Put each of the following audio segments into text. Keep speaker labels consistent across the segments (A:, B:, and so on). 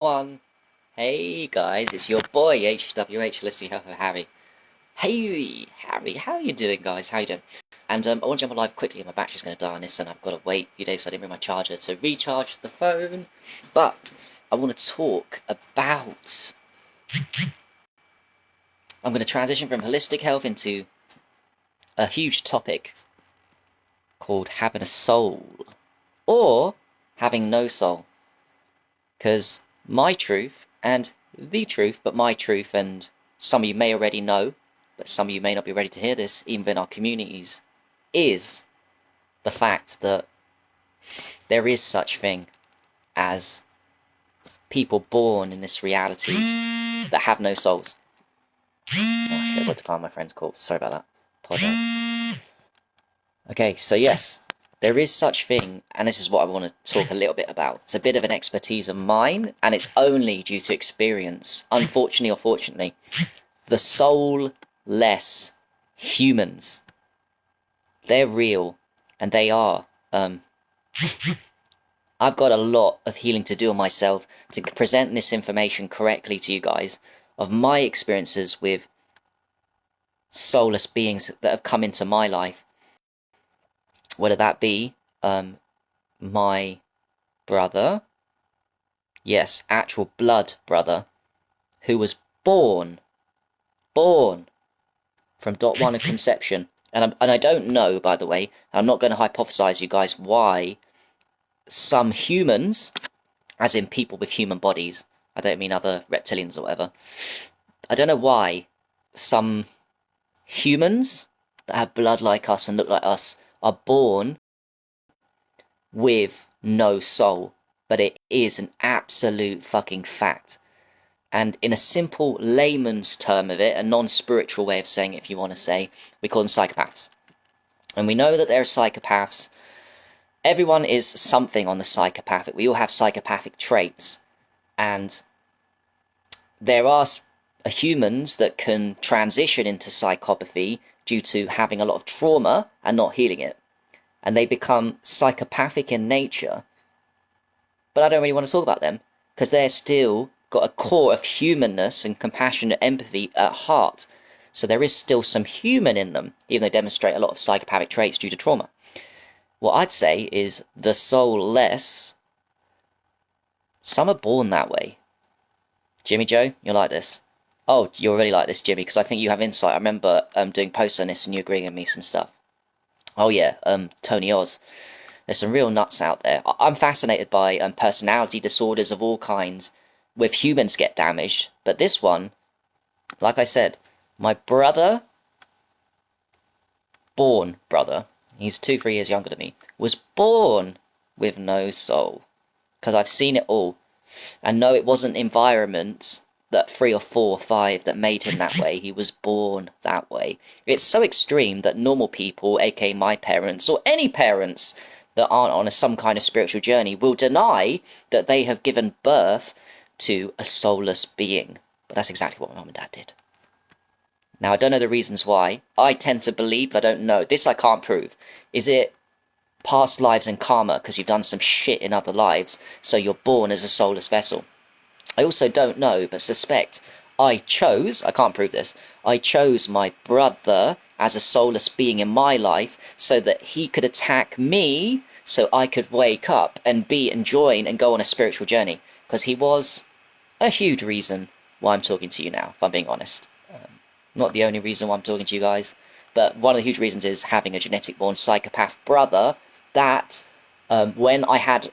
A: One. Hey guys, it's your boy HWH listening to Harry. Hey Harry, how are you doing, guys? How you doing? And I want to jump live quickly. My battery's going to die on this, and I've got to wait a few days, so I didn't bring my charger to recharge the phone. But I want to talk about. I'm going to transition from holistic health into a huge topic called having a soul or having no soul. Because my truth and the truth, but my truth, and some of you may already know, but some of you may not be ready to hear this, even within our communities, is the fact that there is such thing as people born in this reality that have no souls. Oh shit, I've got to calm my friend's call. Sorry about that. Apologize. Okay, so yes, there is such thing, and this is what I want to talk a little bit about. It's a bit of an expertise of mine, and it's only due to experience. Unfortunately or fortunately, the soulless humans, they're real, and they are. I've got a lot of healing to do on myself to present this information correctly to you guys of my experiences with soulless beings that have come into my life. Whether that be my brother, yes, actual blood brother, who was born from dot one of conception. And I don't know, by the way, I'm not going to hypothesize you guys why some humans, as in people with human bodies, I don't mean other reptilians or whatever, I don't know why some humans that have blood like us and look like us are born with no soul, but it is an absolute fucking fact. And in a simple layman's term of it, a non-spiritual way of saying it, if you want to say, we call them psychopaths. And we know that there are psychopaths. Everyone is something on the psychopathic. We all have psychopathic traits. And there are humans that can transition into psychopathy due to having a lot of trauma and not healing it. And they become psychopathic in nature. But I don't really want to talk about them, because they're still got a core of humanness and compassion and empathy at heart. So there is still some human in them, even though they demonstrate a lot of psychopathic traits due to trauma. What I'd say is the soulless, some are born that way. Jimmy Joe, you're like this. Oh, you're really like this, Jimmy, because I think you have insight. I remember doing posts on this and you agreeing with me some stuff. Oh yeah, Tony Oz. There's some real nuts out there. I'm fascinated by personality disorders of all kinds with humans get damaged. But this one, like I said, my brother, born brother, he's 2-3 years younger than me, was born with no soul. Because I've seen it all. And no, it wasn't environment that 3 or 4 or 5 that made him that way. He was born that way. It's so extreme that normal people, aka my parents, or any parents that aren't on some kind of spiritual journey, will deny that they have given birth to a soulless being. But that's exactly what my mum and dad did. Now, I don't know the reasons why. I tend to believe, but I don't know. This I can't prove. Is it past lives and karma because you've done some shit in other lives, so you're born as a soulless vessel? I also don't know, but suspect I can't prove this, I chose my brother as a soulless being in my life so that he could attack me so I could wake up and be and join and go on a spiritual journey. Because he was a huge reason why I'm talking to you now, if I'm being honest. Not the only reason why I'm talking to you guys, but one of the huge reasons is having a genetic born psychopath brother that when I had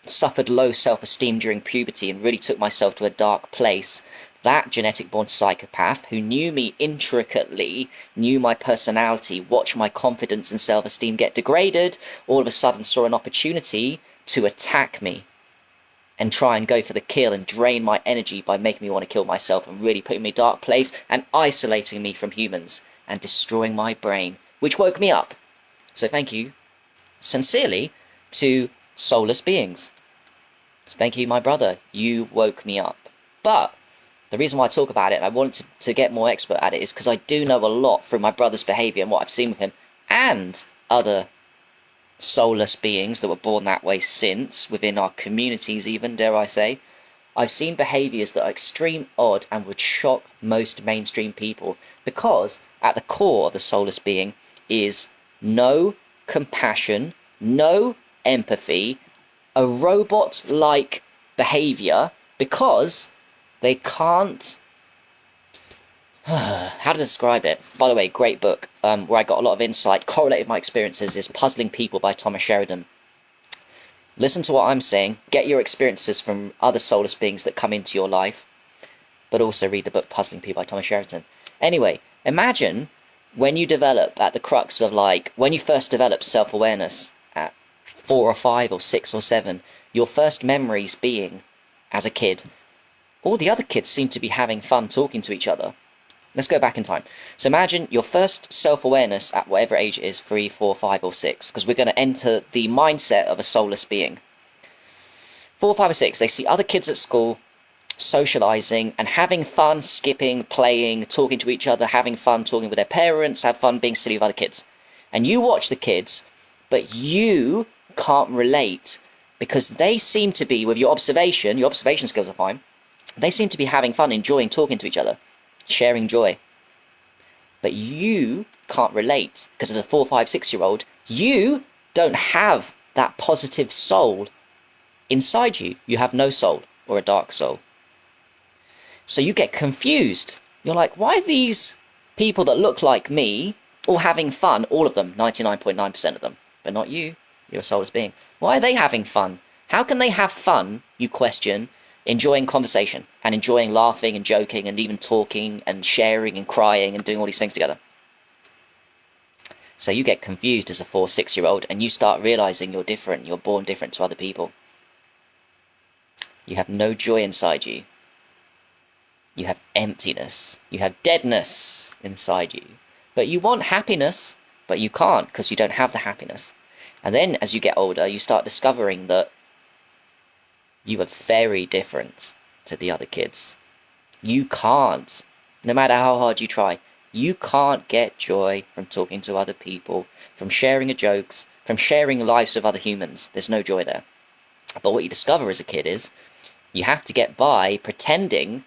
A: suffered low self-esteem during puberty and really took myself to a dark place, that genetic born psychopath who knew me intricately, knew my personality, watched my confidence and self-esteem get degraded, all of a sudden saw an opportunity to attack me and try and go for the kill and drain my energy by making me want to kill myself and really putting me in a dark place and isolating me from humans and destroying my brain, which woke me up. So thank you sincerely to soulless beings. So thank you, my brother. You woke me up. But the reason why I talk about it, and I wanted to get more expert at it, is because I do know a lot through my brother's behaviour and what I've seen with him and other soulless beings that were born that way since, within our communities even, dare I say. I've seen behaviours that are extreme odd and would shock most mainstream people, because at the core of the soulless being is no compassion, no empathy, a robot-like behaviour, because they can't... How to describe it? By the way, great book, where I got a lot of insight, correlated my experiences, is Puzzling People by Thomas Sheridan. Listen to what I'm saying, get your experiences from other soulless beings that come into your life, but also read the book Puzzling People by Thomas Sheridan. Anyway, imagine when you develop at the crux of, like, when you first develop self-awareness at 4 or 5 or 6 or 7, your first memories being, as a kid, all the other kids seem to be having fun talking to each other. Let's go back in time. So imagine your first self-awareness at whatever age it is, 3, 4, 5 or 6, because we're going to enter the mindset of a soulless being. 4, 5 or 6, they see other kids at school socializing and having fun, skipping, playing, talking to each other, having fun talking with their parents, have fun being silly with other kids. And you watch the kids, but you can't relate, because they seem to be, with your observation skills are fine, they seem to be having fun, enjoying talking to each other, sharing joy. But you can't relate, because as a 4, 5, 6-year-old, you don't have that positive soul inside you. You have no soul, or a dark soul. So you get confused. You're like, why are these people that look like me all having fun? All of them, 99.9% of them, but not you. You're a soulless being. Why are they having fun? How can they have fun, you question, enjoying conversation and enjoying laughing and joking and even talking and sharing and crying and doing all these things together? So you get confused as a 4, 6-year-old, and you start realizing you're different. You're born different to other people. You have no joy inside you. You have emptiness. You have deadness inside you. But you want happiness, but you can't, because you don't have the happiness. And then as you get older, you start discovering that you are very different to the other kids. You can't, no matter how hard you try, you can't get joy from talking to other people, from sharing jokes, from sharing lives with other humans. There's no joy there. But what you discover as a kid is you have to get by pretending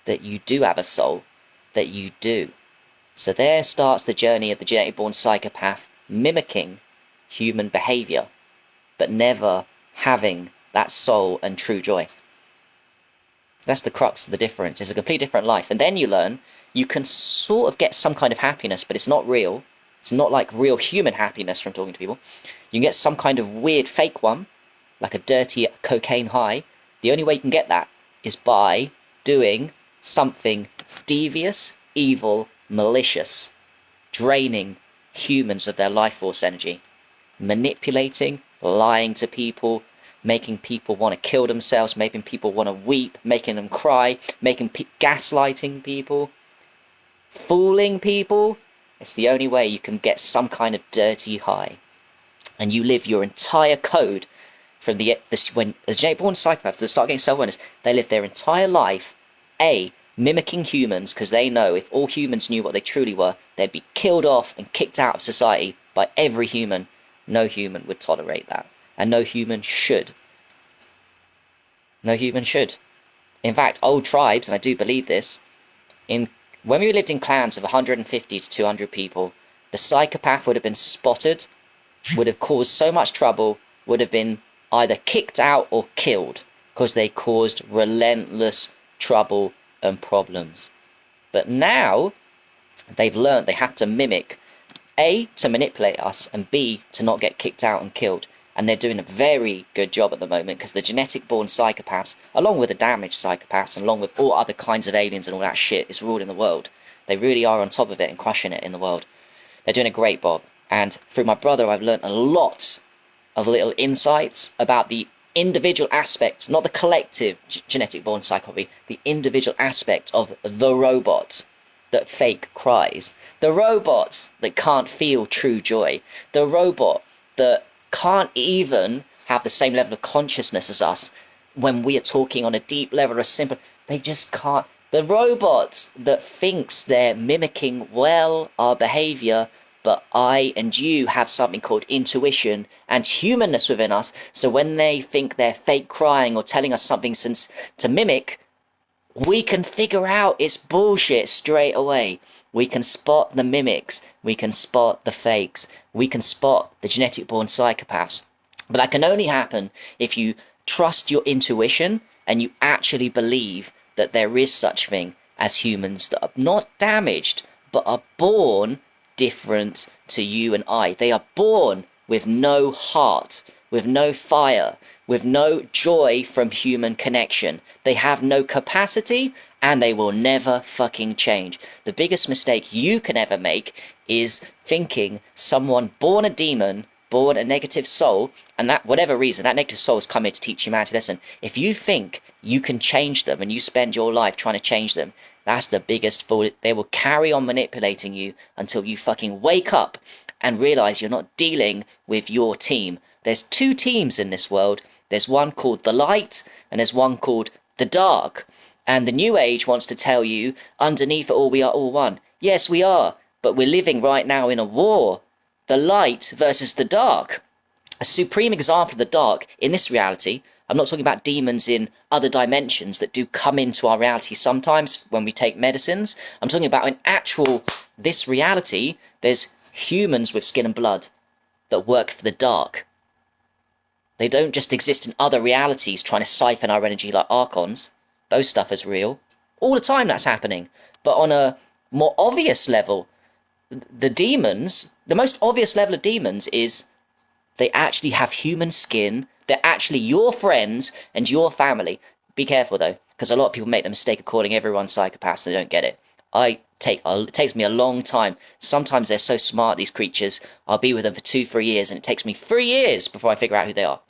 A: that you do have a soul, that you do. So there starts the journey of the genetically born psychopath, mimicking human behavior, but never having that soul and true joy. That's the crux of the difference. It's a completely different life. And then you learn you can sort of get some kind of happiness, but it's not real. It's not like real human happiness from talking to people. You can get some kind of weird fake one, like a dirty cocaine high. The only way you can get that is by doing something devious, evil, malicious, draining humans of their life force energy, manipulating, lying to people, making people want to kill themselves, making people want to weep, making them cry, gaslighting people, fooling people. It's the only way you can get some kind of dirty high. And you live your entire code from when as genetic-born psychopaths, they start getting self-awareness, they live their entire life, mimicking humans, because they know if all humans knew what they truly were, they'd be killed off and kicked out of society by every human. No human would tolerate that. And no human should. No human should. In fact, old tribes, and I do believe this, when we lived in clans of 150 to 200 people, the psychopath would have been spotted, would have caused so much trouble, would have been either kicked out or killed, because they caused relentless trouble and problems. But now, they've learned they have to mimic, A, to manipulate us, and B, to not get kicked out and killed. And they're doing a very good job at the moment, because the genetic-born psychopaths, along with the damaged psychopaths, and along with all other kinds of aliens and all that shit, is ruling the world. They really are on top of it and crushing it in the world. They're doing a great job. And through my brother, I've learned a lot of little insights about the individual aspect, not the collective genetic-born psychopathy, the individual aspect of the robot that fake cries, the robot that can't feel true joy, the robot that can't even have the same level of consciousness as us when we are talking on a deep level of simple. They just can't. The robot that thinks they're mimicking well our behavior, but I and you have something called intuition and humanness within us. So when they think they're fake crying or telling us something to mimic, we can figure out it's bullshit straight away. We can spot the mimics. We can spot the fakes. We can spot the genetic born psychopaths. But that can only happen if you trust your intuition and you actually believe that there is such thing as humans that are not damaged, but are born different to you and I. They are born with no heart, with no fire, with no joy from human connection. They have no capacity and they will never fucking change. The biggest mistake you can ever make is thinking someone born a demon, born a negative soul, and that whatever reason, that negative soul has come here to teach humanity. Listen, if you think you can change them and you spend your life trying to change them, that's the biggest fool. They will carry on manipulating you until you fucking wake up and realize you're not dealing with your team. There's two teams in this world. There's one called the light and there's one called the dark. And the new age wants to tell you underneath it all we are all one. Yes, we are, but we're living right now in a war. The light versus the dark. A supreme example of the dark in this reality. I'm not talking about demons in other dimensions that do come into our reality sometimes when we take medicines. I'm talking about in actual this reality, there's humans with skin and blood that work for the dark. They don't just exist in other realities trying to siphon our energy like archons. Those stuff is real. All the time that's happening. But on a more obvious level, the demons, the most obvious level of demons is they actually have human skin. They're actually your friends and your family. Be careful though, because a lot of people make the mistake of calling everyone psychopaths and they don't get it. It takes me a long time. Sometimes they're so smart, these creatures. I'll be with them for 2-3 years and it takes me 3 years before I figure out who they are.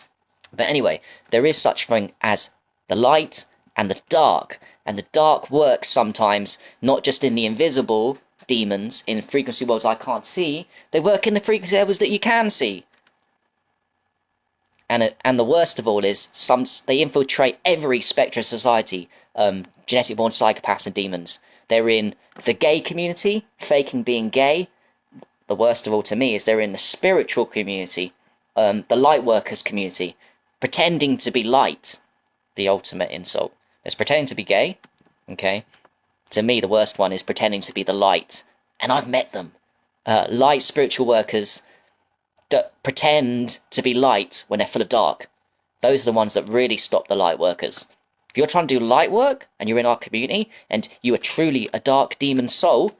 A: But anyway, there is such thing as the light and the dark. And the dark works sometimes, not just in the invisible demons, in frequency worlds I can't see. They work in the frequency levels that you can see. And the worst of all is they infiltrate every spectrum of society, genetic born psychopaths and demons. They're in the gay community, faking being gay. The worst of all to me is they're in the spiritual community, the light workers community, pretending to be light. The ultimate insult. There's pretending to be gay, okay? To me, the worst one is pretending to be the light. And I've met them. Light spiritual workers that pretend to be light when they're full of dark. Those are the ones that really stop the light workers. If you're trying to do light work and you're in our community and you are truly a dark demon soul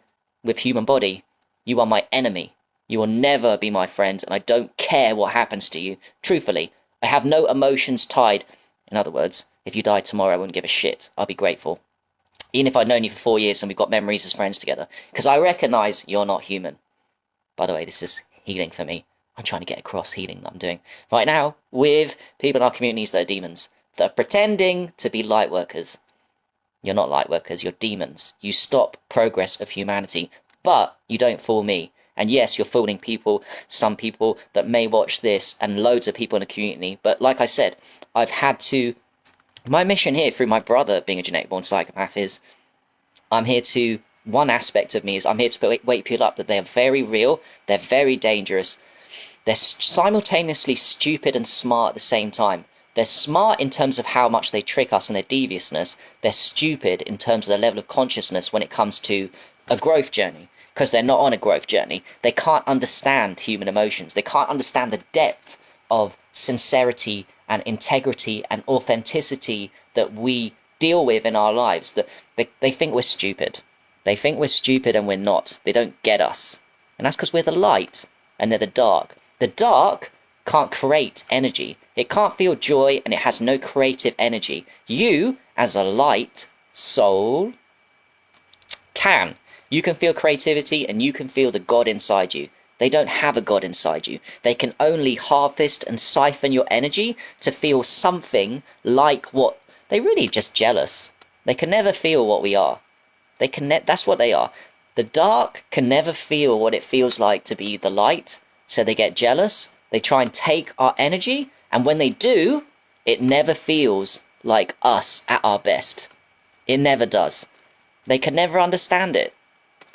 A: with human body, you are my enemy. You will never be my friend and I don't care what happens to you. Truthfully, I have no emotions tied. In other words, if you died tomorrow, I wouldn't give a shit. I'll be grateful. Even if I'd known you for 4 years and we've got memories as friends together. Because I recognise you're not human. By the way, this is healing for me. I'm trying to get across healing that I'm doing right now with people in our communities that are demons. That are pretending to be light workers. You're not light workers, you're demons. You stop progress of humanity. But you don't fool me. And yes, you're fooling people, some people that may watch this and loads of people in the community. But like I said, I've had to... My mission here through my brother being a genetic born psychopath is I'm here to... One aspect of me is I'm here to wake people up that they're very real, they're very dangerous. They're simultaneously stupid and smart at the same time. They're smart in terms of how much they trick us and their deviousness. They're stupid in terms of their level of consciousness when it comes to a growth journey. Because they're not on a growth journey. They can't understand human emotions. They can't understand the depth of sincerity and integrity and authenticity that we deal with in our lives. They think we're stupid. They think we're stupid and we're not. They don't get us. And that's because we're the light and they're the dark. The dark can't create energy. It can't feel joy and it has no creative energy. You, as a light soul, can. You can feel creativity and you can feel the God inside you. They don't have a God inside you. They can only harvest and siphon your energy to feel something like what... They're really just jealous. They can never feel what we are. That's what they are. The dark can never feel what it feels like to be the light, so they get jealous. They try and take our energy, and when they do, it never feels like us at our best. It never does. They can never understand it.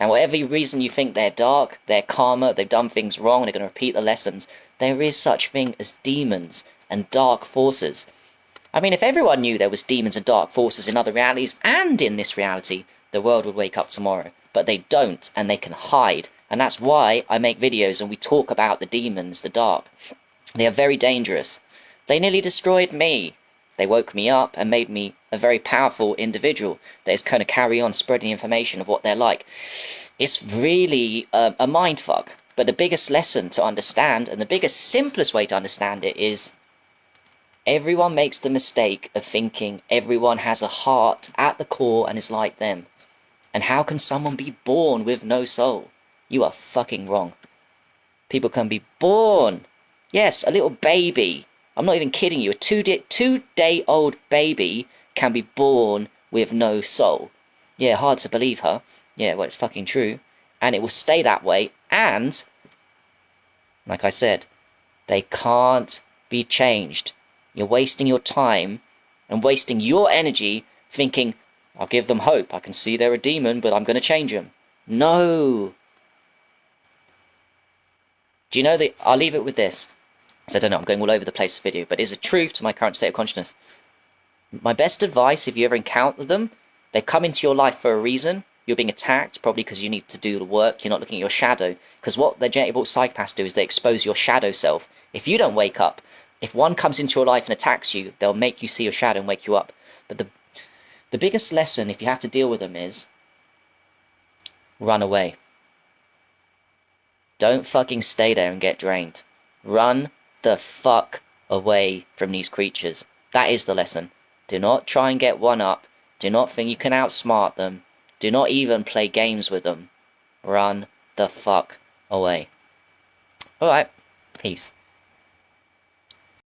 A: And whatever reason you think they're dark, they're karma, they've done things wrong, they're going to repeat the lessons, there is such thing as demons and dark forces. I mean, if everyone knew there was demons and dark forces in other realities and in this reality, the world would wake up tomorrow. But they don't, and they can hide. And that's why I make videos and we talk about the demons, the dark. They are very dangerous. They nearly destroyed me. They woke me up and made me a very powerful individual that is going to carry on spreading information of what they're like. It's really a mindfuck. But the biggest lesson to understand, and the biggest, simplest way to understand it is everyone makes the mistake of thinking everyone has a heart at the core and is like them. And how can someone be born with no soul? You are fucking wrong. People can be born. Yes, a little baby. I'm not even kidding you. A two-day-old baby can be born with no soul. Yeah, hard to believe, huh? Yeah, well, it's fucking true. And it will stay that way. And, like I said, they can't be changed. You're wasting your time and wasting your energy thinking, I'll give them hope. I can see they're a demon, but I'm going to change them. No. Do you know that? I'll leave it with this. I don't know, I'm going all over the place this video, but it's a truth to my current state of consciousness. My best advice, if you ever encounter them, they come into your life for a reason. You're being attacked, probably because you need to do the work. You're not looking at your shadow. Because what the genetic psychopaths do is they expose your shadow self. If you don't wake up, if one comes into your life and attacks you, they'll make you see your shadow and wake you up. But the biggest lesson, if you have to deal with them, is run away. Don't fucking stay there and get drained. Run the fuck away from these creatures. That is the lesson. Do not try and get one up. Do not think you can outsmart them. Do not even play games with them. Run the fuck away. Alright, peace.